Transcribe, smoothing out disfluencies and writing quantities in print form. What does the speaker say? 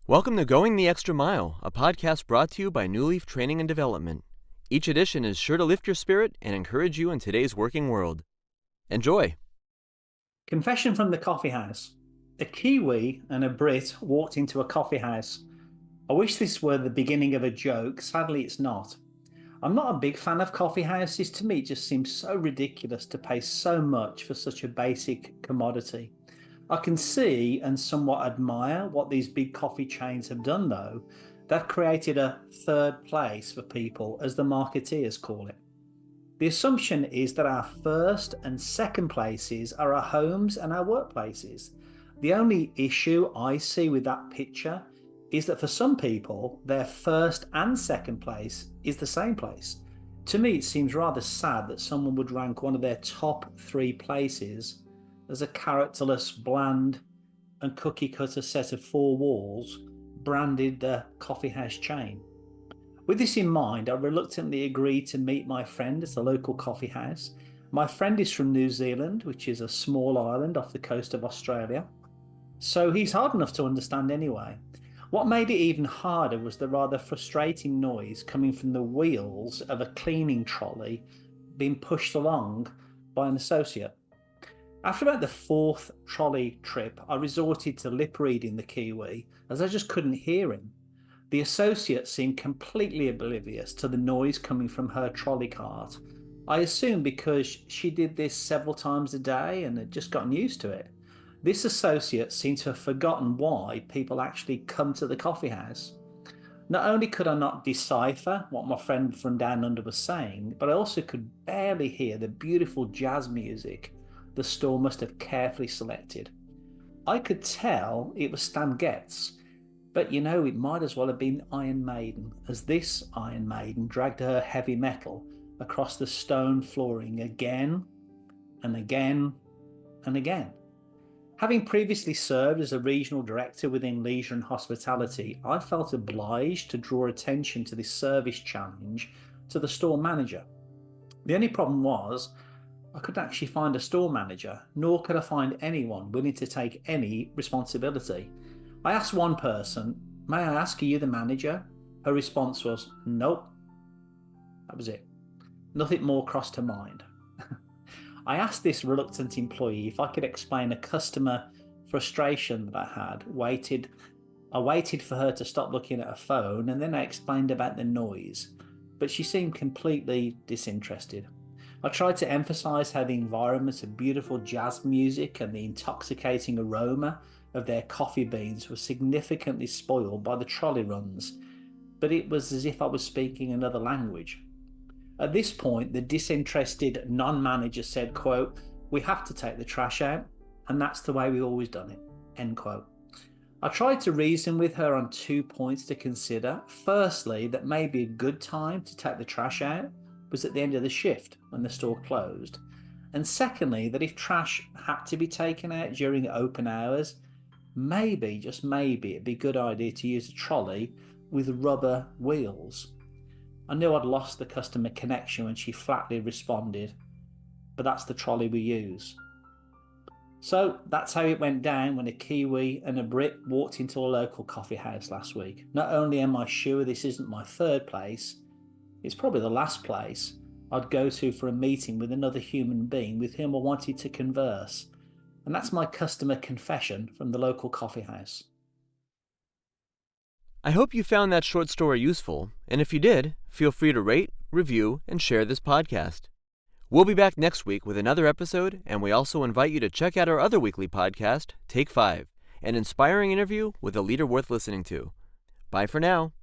Welcome to Going the Extra Mile, a podcast brought to you by Newleaf Training and Development. Each edition is sure to lift your spirit and encourage you in today's working world. Enjoy. Confession from the coffee house. A Kiwi and a Brit walked into a coffee house. I wish this were the beginning of a joke. Sadly, it's not. I'm not a big fan of coffee houses. To me, it just seems so ridiculous to pay so much for such a basic commodity. I can see and somewhat admire what these big coffee chains have done, though. They've created a third place for people, as the marketeers call it. The assumption is that our first and second places are our homes and our workplaces. The only issue I see with that picture is that for some people, their first and second place is the same place. To me, it seems rather sad that someone would rank one of their top 3 places as a characterless, bland and cookie-cutter set of 4 walls branded the coffee house chain. With this in mind, I reluctantly agreed to meet my friend at a local coffee house. My friend is from New Zealand, which is a small island off the coast of Australia, so he's hard enough to understand anyway. What made it even harder was the rather frustrating noise coming from the wheels of a cleaning trolley being pushed along by an associate. After about the 4th trolley trip, I resorted to lip reading the Kiwi as I just couldn't hear him. The associate seemed completely oblivious to the noise coming from her trolley cart. I assume because she did this several times a day and had just gotten used to it. This associate seemed to have forgotten why people actually come to the coffee house. Not only could I not decipher what my friend from down under was saying, but I also could barely hear the beautiful jazz music the store must have carefully selected. I could tell it was Stan Getz, but it might as well have been Iron Maiden, as this Iron Maiden dragged her heavy metal across the stone flooring again and again and again. Having previously served as a regional director within leisure and hospitality, I felt obliged to draw attention to this service challenge to the store manager. The only problem was I couldn't actually find a store manager, nor could I find anyone willing to take any responsibility. I asked one person, "May I ask, are you the manager?" Her response was, "Nope." That was it. Nothing more crossed her mind. I asked this reluctant employee if I could explain a customer frustration that I had. I waited for her to stop looking at her phone, and then I explained about the noise, but she seemed completely disinterested. I tried to emphasize how the environment of beautiful jazz music and the intoxicating aroma of their coffee beans was significantly spoiled by the trolley runs, but it was as if I was speaking another language. At this point, the disinterested non-manager said, quote, "We have to take the trash out, and that's the way we've always done it," end quote. I tried to reason with her on 2 points to consider. Firstly, that maybe a good time to take the trash out was at the end of the shift when the store closed. And secondly, that if trash had to be taken out during open hours, maybe, just maybe, it'd be a good idea to use a trolley with rubber wheels. I knew I'd lost the customer connection when she flatly responded, "But that's the trolley we use." So that's how it went down when a Kiwi and a Brit walked into a local coffee house last week. Not only am I sure this isn't my 3rd place, it's probably the last place I'd go to for a meeting with another human being with whom I wanted to converse. And that's my customer confession from the local coffee house. I hope you found that short story useful, and if you did, feel free to rate, review, and share this podcast. We'll be back next week with another episode, and we also invite you to check out our other weekly podcast, Take 5, an inspiring interview with a leader worth listening to. Bye for now.